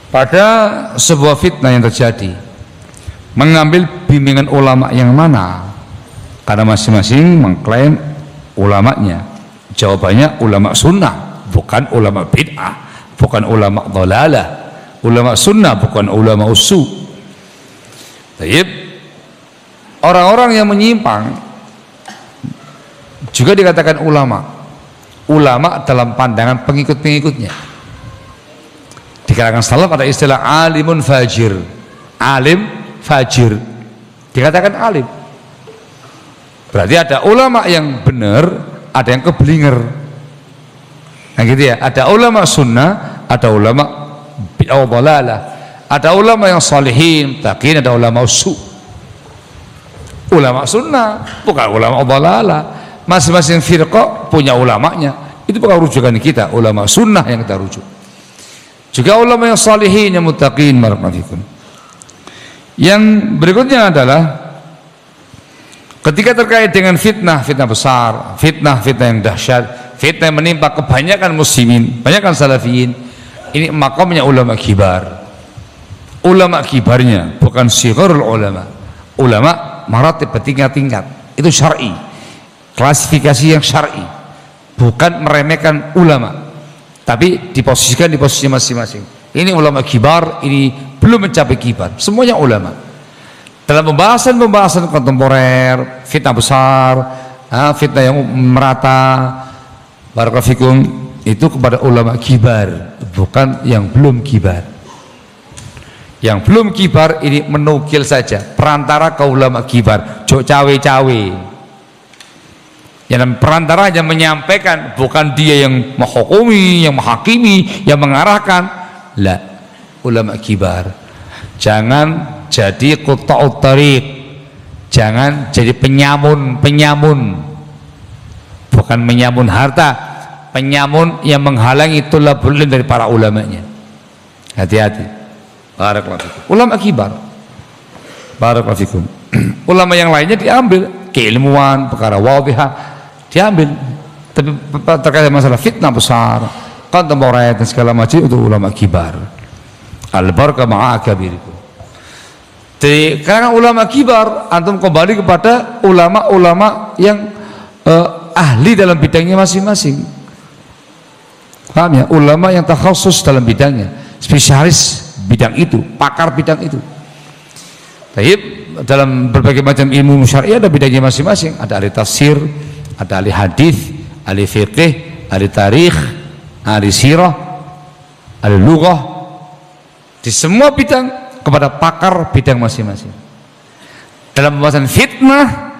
pada sebuah fitnah yang terjadi, mengambil bimbingan ulama yang mana? Karena masing-masing mengklaim ulamanya. Jawabannya ulama sunnah, bukan ulama bid'ah, bukan ulama dhalalah. Ulama sunnah, bukan ulama usu. Taib. Orang-orang yang menyimpang juga dikatakan ulama. Ulama dalam pandangan pengikut-pengikutnya. Di kalangan salaf ada istilah alimun fajir. Alim fajir, dikatakan alim. Berarti ada ulama yang benar, ada yang keblinger. Nah gitu ya. Ada ulama sunnah, ada ulama bid'ah dhalalah. Ada ulama yang salihin, taqin, ada ulama usu. Ulama sunnah, bukan ulama dhalalah. Masing-masing firqah punya ulamanya. Itu bukan rujukan kita, ulama sunnah yang kita rujuk. Juga ulama yang salihin, yang muttaqin, barakallahu. Yang berikutnya adalah ketika terkait dengan fitnah besar, fitnah yang dahsyat, fitnah yang menimpa kebanyakan muslimin, kebanyakan salafiyin, ini makamnya ulama kibar. Ulama kibarnya bukan sigharul ulama. Ulama maratib bertingkat-tingkat. Itu syar'i. Klasifikasi yang syar'i. Bukan meremehkan ulama, tapi diposisikan di posisi masing-masing. Ini ulama kibar, ini belum mencapai kibar. Semuanya ulama. Dalam pembahasan kontemporer, fitnah besar, fitnah yang merata, barakallahu fikum, itu kepada ulama kibar, bukan yang belum kibar. Yang belum kibar ini menukil saja, perantara ke ulama kibar, jok cawe-cawe. Yang perantara hanya menyampaikan, bukan dia yang menghukumi, yang menghakimi, yang mengarahkan. La, ulama kibar. Jangan jadi quta'ut tariq, jangan jadi penyamun. Bukan menyamun harta, penyamun yang menghalangi thalabul ilm dari para ulamanya. Hati-hati. Barakallahu fikum. Ulama kibar. Barakallahu fikum. Ulama yang lainnya diambil, keilmuan, perkara wadhihah diambil, tapi terkait masalah fitnah besar, kontemporer dan segala macam, itu ulama kibar. Al-barakah ma'akabirikum. Jadi karena ulama kibar, antum kembali kepada ulama-ulama yang ahli dalam bidangnya masing-masing. Paham ya? Ulama yang takhasus dalam bidangnya, spesialis bidang itu, pakar bidang itu. Taib, dalam berbagai macam ilmu syar'i ada bidangnya masing-masing. Ada ahli tafsir, ada ahli hadis, ahli fiqih, ahli tarikh, ahli sirah, ahli lughah. Di semua bidang kepada pakar bidang masing-masing. Dalam pembahasan fitnah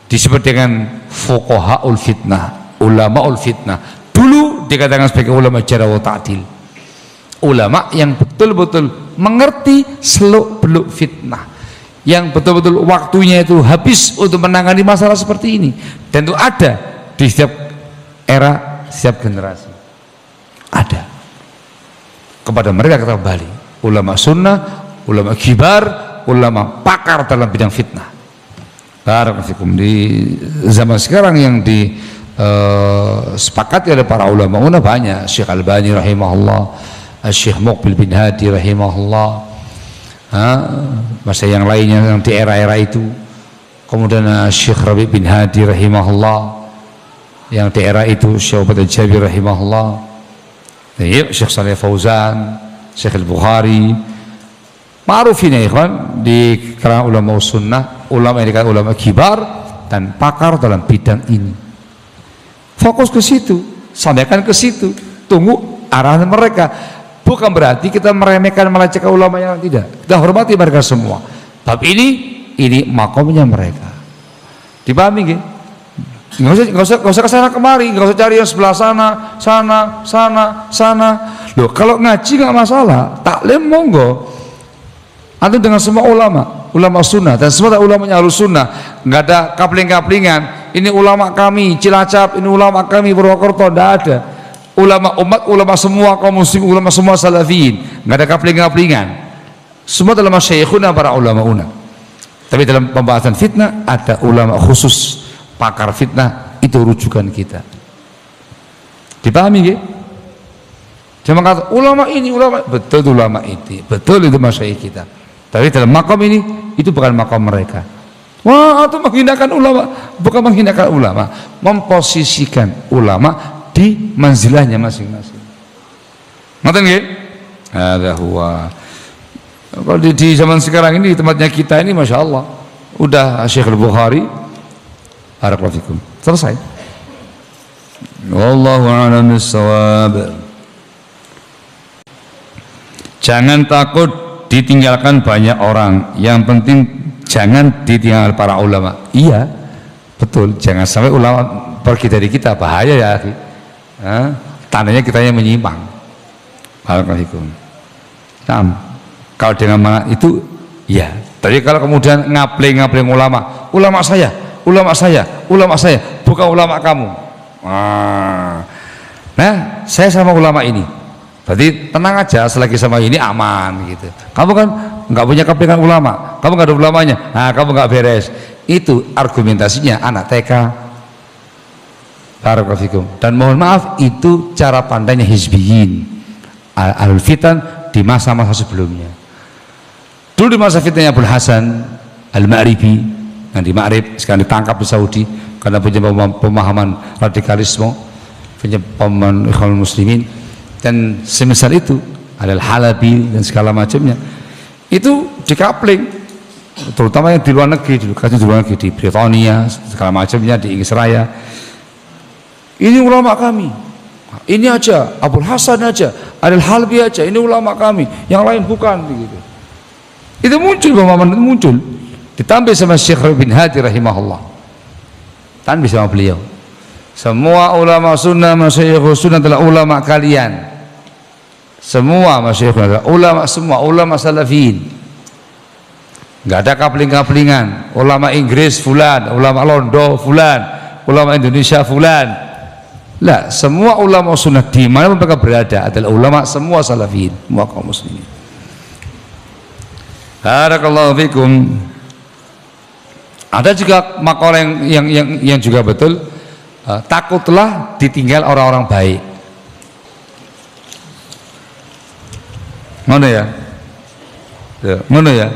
disebut dengan fuqahaul fitnah, ulamaul fitnah. Dulu dikatakan sebagai ulama jarh wa ta'dil. Ulama yang betul-betul mengerti seluk-beluk fitnah, yang betul-betul waktunya itu habis untuk menangani masalah seperti ini. Dan itu ada di setiap era, setiap generasi. Ada. Kepada mereka kita kembali, ulama sunnah, ulama kibar, ulama pakar dalam bidang fitnah. Barakallahu di zaman sekarang yang disepakati oleh para ulama banyak. Syekh Albani rahimahullah, Syekh Muqbil bin Hadi rahimahullah, masa yang lainnya yang di era-era itu. Kemudian Syekh Rabi bin Hadi rahimahullah, yang di era itu Syekh Abdul Jabir rahimahullah, Syekh Saleh Fauzan, Syekh Al-Bukhari. Ma'ruf ini ikhwan di kalangan ulama sunnah, ulama yang dikatakan ulama kibar dan pakar dalam bidang ini. Fokus ke situ, sampaikan ke situ, tunggu arahan mereka. Bukan berarti kita meremehkan, melecehkan ulama yang tidak. Kita hormati mereka semua. Bab ini makomnya mereka. Dipahami nggih? Nggak usah kesana kemari, nggak usah cari yang sebelah sana. Loh, kalau ngaji nggak masalah, taklim monggo. Antum dengan semua ulama sunnah dan semua ulamanya Ahlus Sunnah, nggak ada kapling-kaplingan. Ini ulama kami Cilacap, ini ulama kami Purwokerto, nggak ada. Ulama umat, ulama semua kaum muslim, ulama semua salafiyin, nggak ada kapling-kaplingan. Semua dalam masyayikhuna para ulama. Tapi dalam pembahasan fitnah ada ulama khusus, pakar fitnah, itu rujukan kita. Dipahami nggih? Jangan kata ulama ini, ulama betul ulama itu, betul itu masyayikh kita. Tapi dalam makom ini itu bukan makom mereka. Wah, itu menghinakan ulama, bukan menghinakan ulama, memposisikan ulama di manzilahnya masing-masing. Ngerti nggih? Ada huwa. Kalau di zaman sekarang ini tempatnya kita ini, masya Allah, udah Syekh Al-Bukhari, barakallahu fikum, selesai. Wallahu a'lam bissawab. Jangan takut ditinggalkan banyak orang, yang penting jangan ditinggal para ulama. Iya, betul, jangan sampai ulama pergi dari kita, bahaya ya. Tandanya kita yang menyimpang. Barakallahu. Nah, kalau dengan itu ya, tapi kalau kemudian ngapling ulama, ulama saya, bukan ulama kamu. Nah, saya sama ulama ini, berarti tenang aja, selagi sama ini aman gitu. Kamu kan nggak punya kepentingan ulama, kamu nggak ada ulamanya, nah kamu nggak beres. Itu argumentasinya anak TK. Barakallahu fikum. Dan mohon maaf, itu cara pandainya hizbiyin al-fitan di masa-masa sebelumnya. Dulu di masa fitnahnya Abul Hasan Al-Ma'ribi yang di Ma'rib, sekarang ditangkap di Saudi karena punya pemahaman radikalisme, punya pemahaman ikhwan muslimin, dan semisal itu Al-Halabi dan segala macamnya, itu dikapling, terutama yang di luar negeri, di luar negeri, di Britania segala macamnya, di Inggris Raya. Ini ulama kami, ini aja Abul Hasan aja, Al-Halabi aja, ini ulama kami, yang lain bukan begitu. Itu muncul, pemahaman itu muncul, ditambah sama Syekh bin Hadi rahimahullah, tambah sama beliau, semua ulama sunnah, masyayikh sunnah adalah ulama kalian, semua masyayikh adalah ulama, semua ulama salafin, nggak ada kapling-kaplingan, ulama Inggris fulan, ulama Londo fulan, ulama Indonesia fulan. Lah, semua ulama sunnah di mana mereka berada adalah ulama semua salafin, semua kaum muslimin. Barakallahu fikum. Ada juga makalah yang juga betul, takutlah ditinggal orang-orang baik. Mana ya? Mana ya?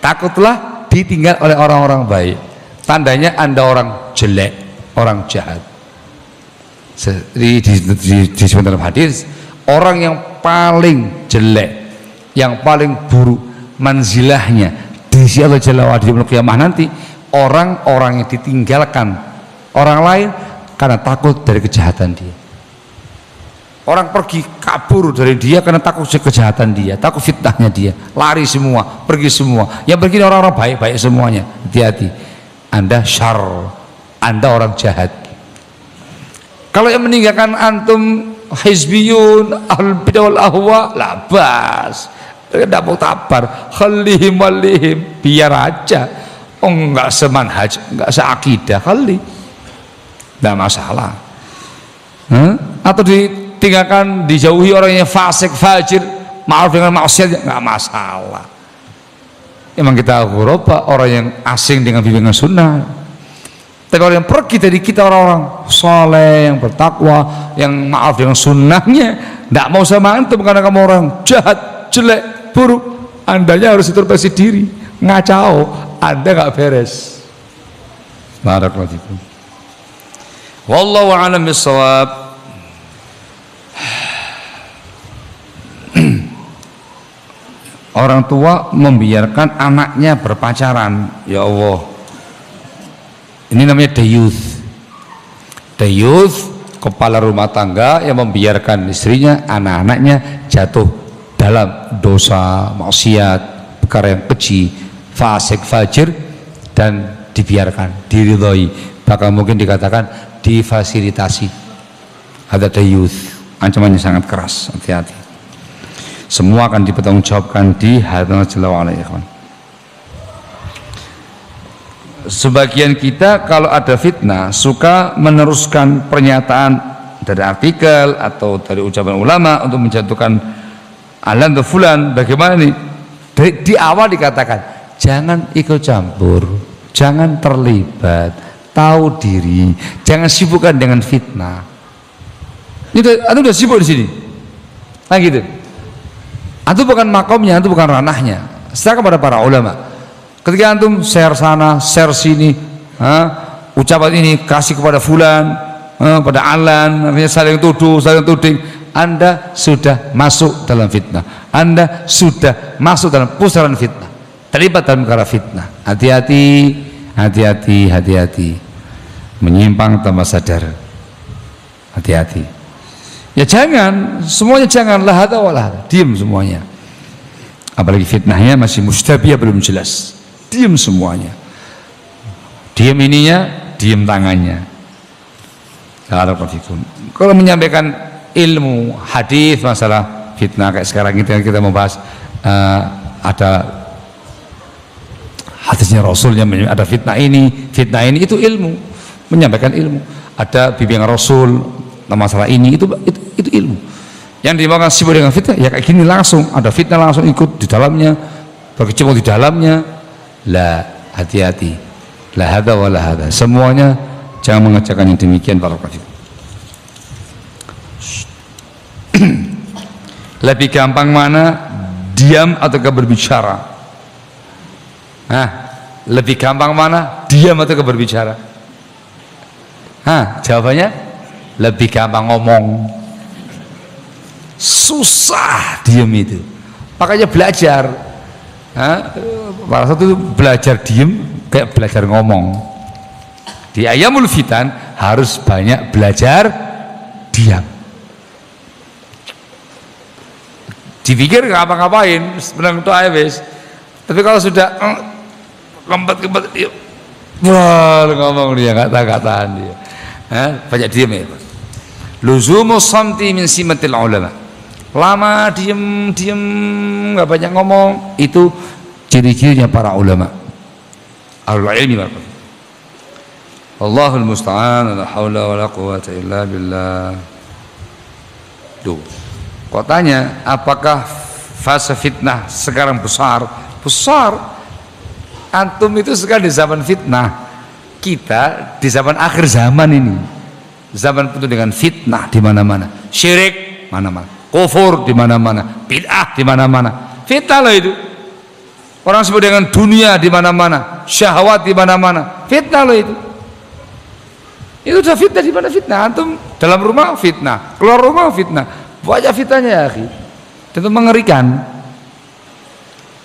Takutlah ditinggal oleh orang-orang baik. Tandanya Anda orang jelek, orang jahat. Di sebentar hadis, orang yang paling jelek, yang paling buruk manzilahnya di sisi Allah Jalla wa Ala di kiamah nanti, orang-orang yang ditinggalkan orang lain karena takut dari kejahatan dia. Orang pergi kabur dari dia karena takut kejahatan dia, takut fitnahnya dia, lari semua, pergi semua. Yang pergi orang-orang baik-baik semuanya. Hati-hati, Anda syarr, Anda orang jahat. Kalau yang meninggalkan antum hizbiyun, ahlul bidah wal ahwa, labas, tidak mau tabar, khalihim walihim, biar aja. Oh, enggak semanhaj, enggak seakidah, kali, tidak masalah. Atau ditinggalkan, dijauhi orang yang fasik, fajir, maaf dengan maksiat, enggak masalah. Emang kita ghuraba, orang yang asing dengan bimbingan sunnah. Tapi orang yang pergi dari kita, orang-orang soleh, yang bertakwa, yang maaf dengan sunnahnya, tidak mau sama antum karena kamu orang jahat, jelek, buruk. Andanya harus introspeksi diri, ngacau, Anda nggak beres. Barakallahu fikum. Wallahu a'lam bissawab. Orang tua membiarkan anaknya berpacaran, ya Allah. Ini namanya dayuth. Dayuth, kepala rumah tangga yang membiarkan istrinya, anak-anaknya jatuh dalam dosa, maksiat, perkara yang keji, fasik, fajir, dan dibiarkan, diridhoi, bahkan mungkin dikatakan difasilitasi. Ada dayuth, ancamannya sangat keras, hati-hati. Semua akan dipertanggungjawabkan di hadapan Allah Jalla wa Ala. Sebagian kita kalau ada fitnah suka meneruskan pernyataan dari artikel atau dari ucapan ulama untuk menjatuhkan alan atau fulan. Bagaimana nih? Di awal dikatakan jangan ikut campur, jangan terlibat, tahu diri, jangan sibukkan dengan fitnah. Ini udah sibuk di sini. Nah gitu. Antum bukan makomnya, antum bukan ranahnya. Serahkan kepada para ulama. Ketika antum share sana, share sini, ucapan ini kasih kepada fulan, pada alan, artinya saling tuduh, saling tuding, Anda sudah masuk dalam fitnah. Anda sudah masuk dalam pusaran fitnah. Terlibat dalam perkara fitnah. Hati-hati, hati-hati, hati-hati. Menyimpang tanpa sadar. Hati-hati. Ya jangan, semuanya janganlah hada walah. Diam semuanya. Apalagi fitnahnya masih mustabih, belum jelas. Diam semuanya. Diam ininya, diam tangannya. Kalau menyampaikan ilmu hadis masalah fitnah kayak sekarang kita membahas ada hadisnya Rasulnya, ada fitnah ini itu ilmu, menyampaikan ilmu. Ada bimbingan Rasul masalah ini itu ilmu. Yang dimakan sibuk dengan fitnah ya kayak gini, langsung ada fitnah langsung ikut di dalamnya, berkecimpung di dalamnya. La, hati-hati. La hada wa la hada. Semuanya jangan mengerjakan yang demikian para ulama. Lebih gampang mana, diam atau berbicara? Lebih gampang mana, diam atau berbicara? Jawabannya lebih gampang ngomong. Susah diam itu. Makanya belajar. Para satu belajar diam kayak belajar ngomong. Di ayamul fitan harus banyak belajar diam. Dipikir nggak apa-ngapain, senang itu wis. Tapi kalau sudah kempet dia, wah ngomong dia nggak tahan dia. Banyak diam ya. Luzumus samti min simatil ulama. Lama diam nggak banyak ngomong, itu ciri-cirinya para ulama. Ahlul ilmi barokah. Allahul musta'an, la haula wala quwwata illa billah. Tuh. Kau tanya, apakah fase fitnah sekarang besar? Besar. Antum itu sekarang di zaman fitnah. Kita di zaman akhir zaman ini. Zaman penuh dengan fitnah di mana-mana. Syirik mana-mana. Kufur di mana-mana. Bid'ah di mana-mana. Fitnah loh itu. Orang sebut dengan dunia di mana-mana. Syahwat di mana-mana. Fitnah loh itu. Itu sudah fitnah di mana fitnah. Antum dalam rumah fitnah, keluar rumah fitnah. Banyak fitnahnya ya akhi. Tentu mengerikan.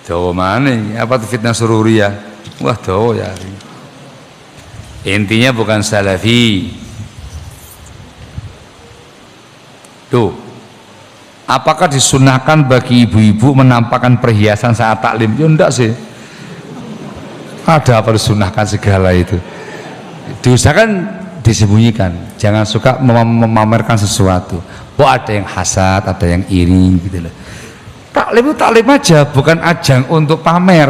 Dawa mana ini? Apa itu fitnah sururiyah? Wah dawa ya akhi. Intinya bukan salafi. Tuh. Apakah disunahkan bagi ibu-ibu menampakkan perhiasan saat taklim? Ya enggak sih. Ada apa disunahkan segala itu? Diusahakan disembunyikan. Jangan suka memamerkan sesuatu. Ada yang hasad, ada yang iri gitu loh. Taklim itu taklim aja, bukan ajang untuk pamer,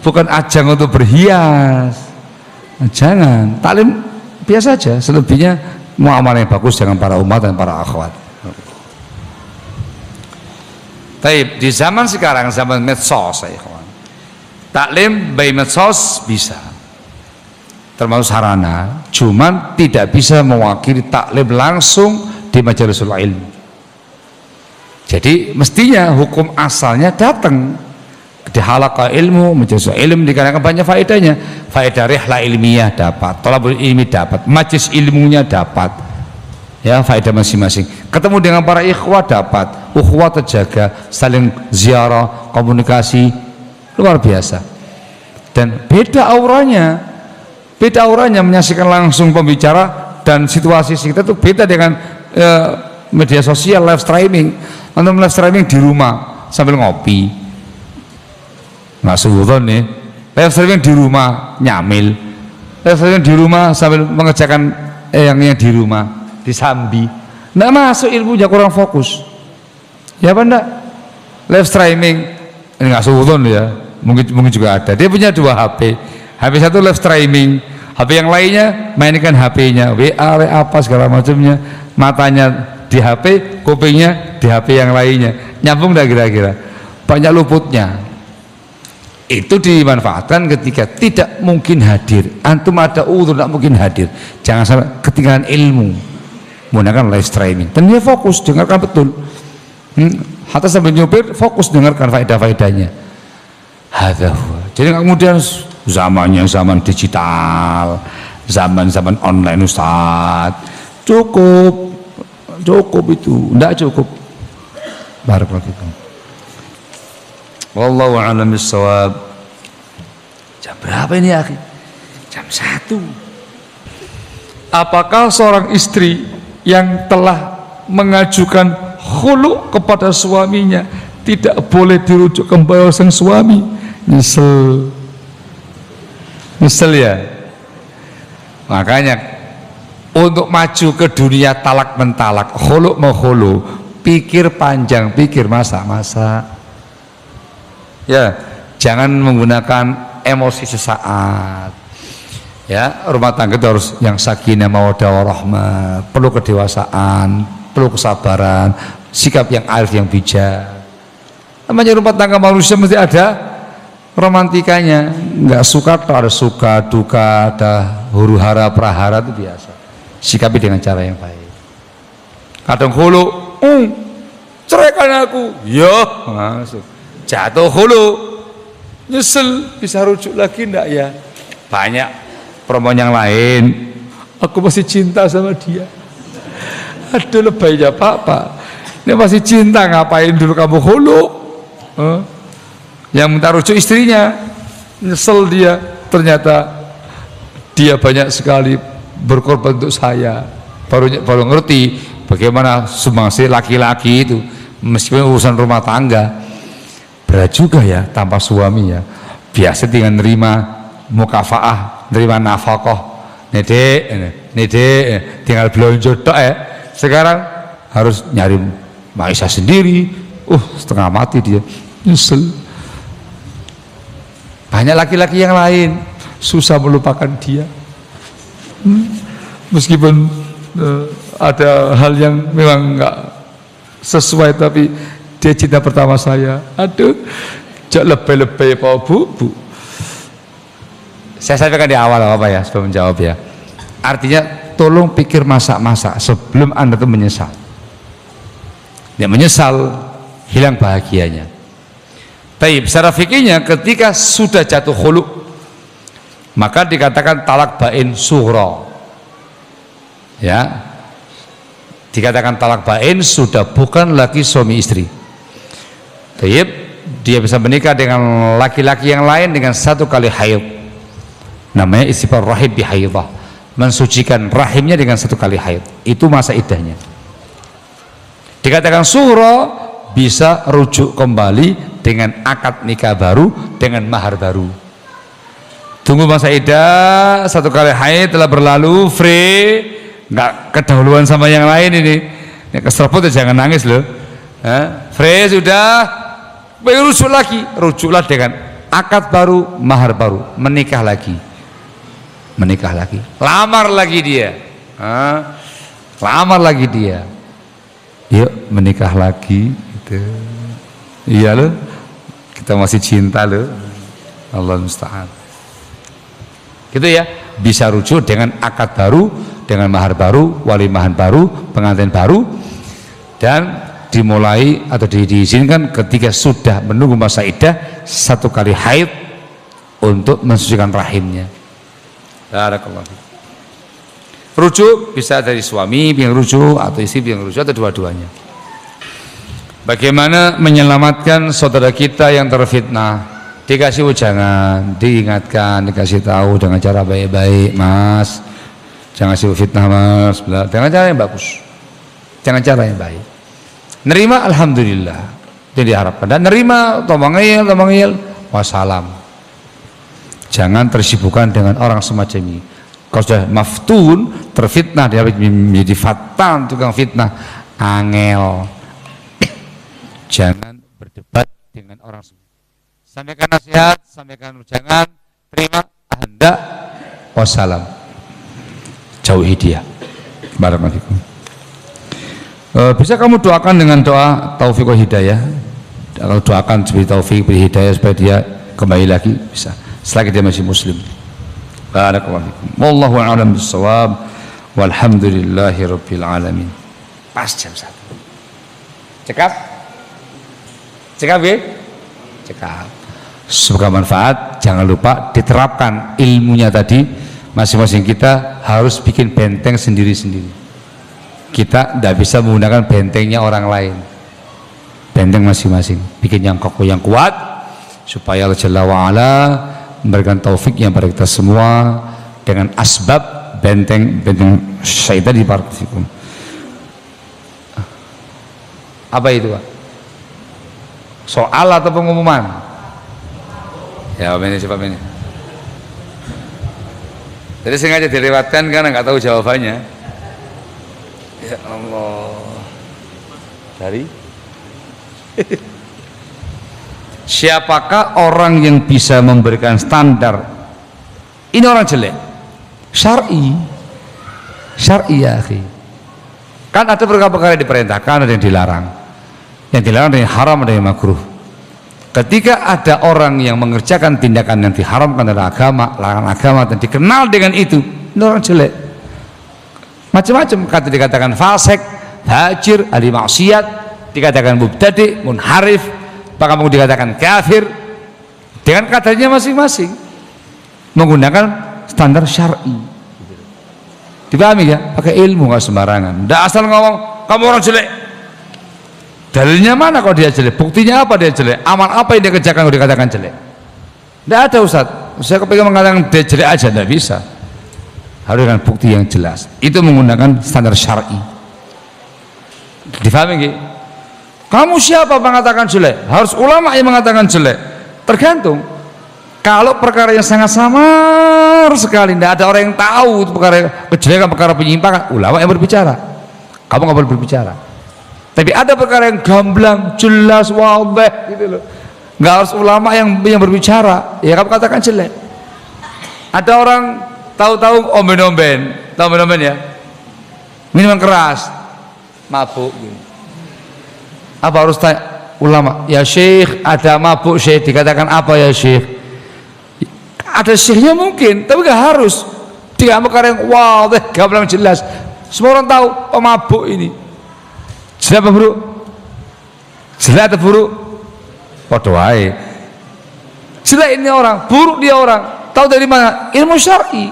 bukan ajang untuk berhias. Jangan, taklim biasa aja. Selebihnya muamalah yang bagus dengan para umat dan para akhwat. Taib, di zaman sekarang, zaman medsos, taklim by medsos bisa, termasuk sarana, cuman tidak bisa mewakili taklim langsung di majalisul ilmi. Jadi mestinya hukum asalnya datang di halaqah ilmu, majlisul ilmi, dikarenakan banyak faedahnya. Faedah rihlah ilmiah dapat, thalabul ilmi dapat, majlis ilmunya dapat, ya faedah masing-masing. Ketemu dengan para ikhwah dapat, ukhuwah terjaga, saling ziarah, komunikasi luar biasa. Dan beda auranya menyaksikan langsung pembicara dan situasi kita itu beda dengan media sosial, live streaming. Nonton live streaming di rumah sambil ngopi, nggak suudon nih. Live streaming di rumah nyamil, live streaming di rumah sambil mengerjakan yang di rumah disambi, nggak masuk ilmunya, kurang fokus. Ya apa enggak? Live streaming ini nggak suudon ya, mungkin juga ada. Dia punya 2 HP, HP satu live streaming, HP yang lainnya mainkan HP-nya, WA apa segala macamnya, matanya di HP, kupingnya di HP yang lainnya. Nyambung enggak kira-kira? Banyak luputnya. Itu dimanfaatkan ketika tidak mungkin hadir. Antum ada udzur tidak mungkin hadir. Jangan sampai ketinggalan ilmu. Menggunakan live streaming. Dan dia fokus, dengarkan betul. Hatta sambil nyupir fokus dengarkan faedah-faedahnya. Jadi kemudian zamannya zaman digital, zaman online Ustaz, cukup itu, enggak cukup. Barakallahu fikum. Wallahu a'lam bissawab. Jam berapa ini, akhi? Jam 1. Apakah seorang istri yang telah mengajukan khulu kepada suaminya tidak boleh dirujuk kembali sang suami? Nyesel ya. Makanya untuk maju ke dunia talak mentalak, khulu mau khulu, pikir panjang, pikir masa ya, jangan menggunakan emosi sesaat ya. Rumah tangga itu harus yang sakinah mawaddah warahmah, perlu kedewasaan, perlu kesabaran, sikap yang arif, yang bijak. Namanya rumah tangga manusia mesti ada romantikanya, nggak suka atau ada suka duka, ada huru hara prahara, itu biasa. Sikapi dengan cara yang baik. Kadang khulu, ceraikan aku, yo masuk, jatuh khulu, nyesel, bisa rujuk lagi ndak ya? Banyak promo yang lain, aku masih cinta sama dia. Aduh, lebaynya Pak, dia masih cinta, ngapain dulu kamu khulu? Yang minta rujuk istrinya, nyesel dia, ternyata dia banyak sekali berkorban untuk saya. Baru ngerti bagaimana sumbangsi laki-laki itu, meskipun urusan rumah tangga berat juga ya tanpa suami ya. Biasa dengan nerima mukafaah, nerima nafkah, nede tinggal belanja tok ya. Sekarang harus nyari maisha sendiri. Setengah mati dia, nyesel. Banyak laki-laki yang lain susah melupakan dia, meskipun ada hal yang memang nggak sesuai, tapi dia cinta pertama saya. Aduh, jangan lebay-lebay Pak Bu. Saya sampaikan di awal apa ya sebelum menjawab ya. Artinya tolong pikir masak-masak sebelum Anda tuh menyesal. Dia menyesal, hilang bahagianya. Tapi secara fikihnya ketika sudah jatuh khulu, maka dikatakan talak bain sughra. Ya, dikatakan talak bain sudah bukan lagi suami istri. Tapi dia bisa menikah dengan laki-laki yang lain dengan satu kali haid. Namanya istibrar rahim bi haidah, mensucikan rahimnya dengan satu kali haid. Itu masa iddahnya. Dikatakan sughra, bisa rujuk kembali dengan akad nikah baru, dengan mahar baru. Tunggu masa iddah, satu kali haid telah berlalu, free, nggak kedahuluan sama yang lain ini. Keserput ya jangan nangis loh. Free sudah, rujuk lagi, rujuklah dengan akad baru, mahar baru, menikah lagi, lamar lagi dia, yuk menikah lagi. Iya loh, kita masih cinta loh, Allah musta'an. Gitu ya, bisa rujuk dengan akad baru, dengan mahar baru, walimahan baru, pengantin baru, dan dimulai atau diizinkan ketika sudah menunggu masa iddah satu kali haid untuk mensucikan rahimnya. Barakallahu. Rujuk bisa dari suami yang rujuk atau istri yang rujuk atau dua-duanya. Bagaimana menyelamatkan saudara kita yang terfitnah? Dikasih ujangan, diingatkan, dikasih tahu dengan cara baik-baik, Mas. Jangan sibuk fitnah, Mas. Dengan cara yang bagus, dengan cara yang baik. Nerima, alhamdulillah, itu diharapkan. Dan nerima, tomangil, wassalam. Jangan tersibukkan dengan orang semacam ini. Kalau sudah maftun, terfitnah, dia menjadi fatan, tukang fitnah, angel. Jangan berdebat dengan orang semua. Sampaikan nasihat, sampaikan ujangan, terima, hendak, wassalam. Jauhi dia. Barakallahu fikum. Bisa kamu doakan dengan doa taufik wa hidayah. Kalau doakan seperti taufik wa hidayah supaya dia kembali lagi, bisa. Selagi dia masih muslim. Barakallahu fikum. Wallahu a'lam bissawab. Walhamdulillahi rabbil alamin. Pas jam 1. Cekap. Cekap ya? Cekap. Semoga manfaat. Jangan lupa diterapkan ilmunya tadi. Masing-masing kita harus bikin benteng sendiri-sendiri. Kita tidak bisa menggunakan bentengnya orang lain. Benteng masing-masing. Bikin yang kokoh, yang kuat, supaya Allah Jalla wa'ala memberikan taufik yang pada kita semua dengan asbab benteng syaitan di barakallahu. Apa itu, Pak? Soal atau pengumuman? Ya, ini coba ini. Jadi sengaja dilewatkan karena nggak tahu jawabannya. Ya Allah. Dari siapakah orang yang bisa memberikan standar? Ini orang jelek. Syar'i ya, akhi. Kan ada perkara-perkara yang diperintahkan, ada yang dilarang. Yang dilarang ada yang haram, ada yang makruh. Ketika ada orang yang mengerjakan tindakan yang diharamkan oleh agama, larangan agama, dan dikenal dengan itu, ini orang jelek. Macam-macam kata dikatakan fasik, fajir, ahli maksiat, dikatakan mubtadi, munharif, bahkan mau dikatakan kafir, dengan kadarnya masing-masing, menggunakan standar syar'i. Dipahami ya? Pakai ilmu, nggak sembarangan. Nggak asal ngomong kamu orang jelek. Dalilnya mana kalau dia jelek? Buktinya apa dia jelek? Amal apa yang dia kerjakan kalau dikatakan jelek? Tidak ada, Ustaz. Saya kepingin mengatakan dia jelek aja, tidak bisa. Harus dengan bukti yang jelas. Itu menggunakan standar syar'i. Difahami nggih? Kamu siapa mengatakan jelek? Harus ulama yang mengatakan jelek. Tergantung. Kalau perkara yang sangat samar sekali, tidak ada orang yang tahu itu perkara kejelekan, perkara penyimpangan, ulama yang berbicara. Kamu nggak boleh berbicara. Tapi ada perkara yang gamblang, jelas, wadih gitu loh. Nggak harus ulama yang berbicara. Ya kamu katakan jelek. Ada orang tahu-tahu omben-omben, tahu omben-omben ya? Minuman keras, mabuk. Gitu. Apa harus tanya ulama? Ya Syekh, ada mabuk Syekh, dikatakan apa ya Syekh? Ada syekhnya mungkin, tapi nggak harus. Dia perkara yang wadih, gamblang, jelas. Semua orang tahu pemabuk ini. Jelek apa buruk? Jelek atau buruk? Podo wae. Jelek ini orang, buruk dia orang. Tahu dari mana? Ilmu syar'i.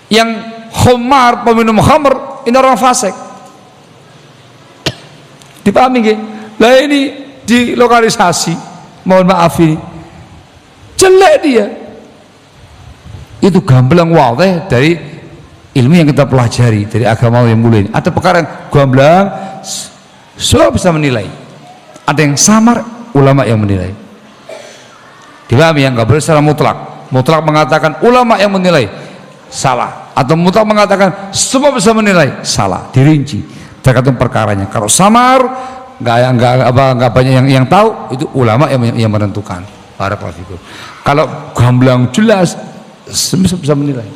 Yang khamar, peminum khamr, ini orang fasik. Dipahami nggih? Lah ini dilokalisasi. Mohon maaf ini. Jelek dia. Itu gamblang wadih dari ilmu yang kita pelajari dari agama yang mulia. Ada perkara yang gamblang, semua bisa menilai. Ada yang samar, ulama yang menilai. Dipahami yang nggak boleh secara mutlak. Mutlak mengatakan ulama yang menilai salah, atau mutlak mengatakan semua bisa menilai salah. Dirinci tergantung perkaranya. Kalau samar, nggak banyak yang tahu, itu ulama yang menentukan. Barakallahu fikum. Kalau gamblang jelas, semua bisa menilai.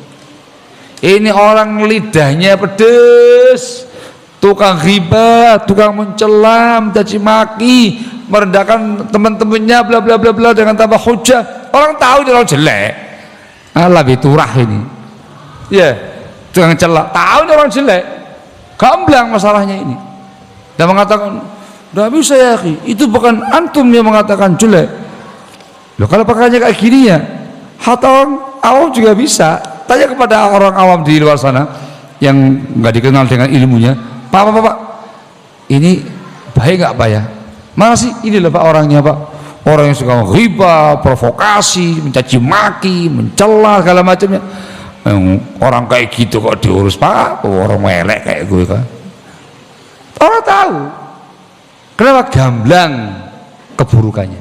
Ini orang lidahnya pedes, tukang ghibah, tukang mencela, mencaci maki, merendahkan teman-temannya, bla bla bla bla dengan tambah hujah. Orang tahu dia orang jelek. Lebih turah ini. Ya, tukang celak, tahu dia orang jelek. Gamblang masalahnya ini. Dan mengatakan, "Enggak bisa ya, akhi. Itu bukan antum yang mengatakan jelek." Loh, kalau pakarnya kayak gini ya, hatta orang awam juga bisa. Tanya kepada orang awam di luar sana yang nggak dikenal dengan ilmunya, Pak, ini baik nggak Pak ya? Mana sih ini loh Pak orangnya Pak? Orang yang suka ghibah, provokasi, mencaci maki, mencela segala macamnya. Orang kayak gitu kok diurus Pak? Orang melek kayak gue kan? Orang tahu. Kenapa gamblang keburukannya?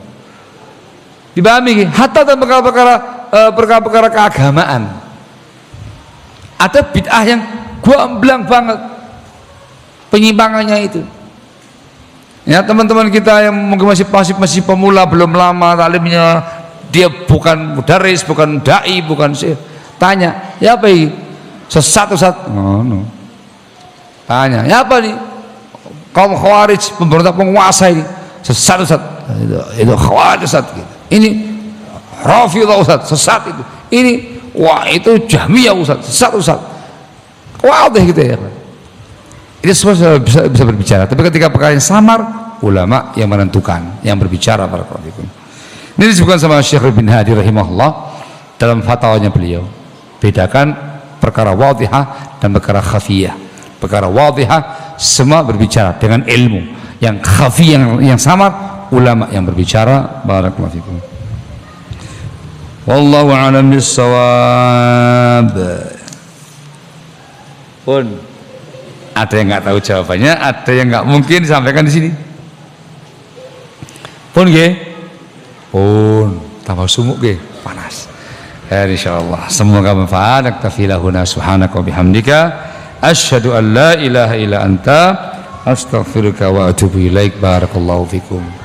Dipahami? Hatta dalam perkara-perkara keagamaan. Ada bid'ah yang gamblang banget penyimpangannya itu. Ya teman-teman kita yang mungkin masih pemula, belum lama talimnya, dia bukan mudaris, bukan dai, bukan syekh. Tanya, ya apa ini? Sesat Ustaz? No. Tanya, ya apa nih? Kaum khawarij, pemberontak penguasa ini sesat Ustaz? Itu khawarij Ustaz. Ini Rafidhah Ustaz, sesat itu. Ini wah itu Jahmiyah Ustaz, sesat Ustaz. Wah udah gitu ya. Ini semua bisa berbicara. Tapi ketika perkara yang samar, ulama yang menentukan, yang berbicara. Barakallahu fikum. Ini disebutkan sama Syekh bin Hadi rahimahullah dalam fatwanya beliau. Bedakan perkara wadhihah dan perkara khafiyah. Perkara wadhihah semua berbicara dengan ilmu, yang khafi, yang samar, ulama yang berbicara. Barakallahu fikum. Wallahu a'lam bis-shawab. Pun ada yang nggak tahu jawabannya, ada yang nggak mungkin disampaikan di sini. Pun nggih. Pun tambah sumuk nggih, panas. Ya insyaallah semoga manfaat. Naktafi lahuna subhanaka wa bihamdika asyhadu an la ilaha illa anta astaghfiruka wa atubu ilaik. Barakallahu fikum.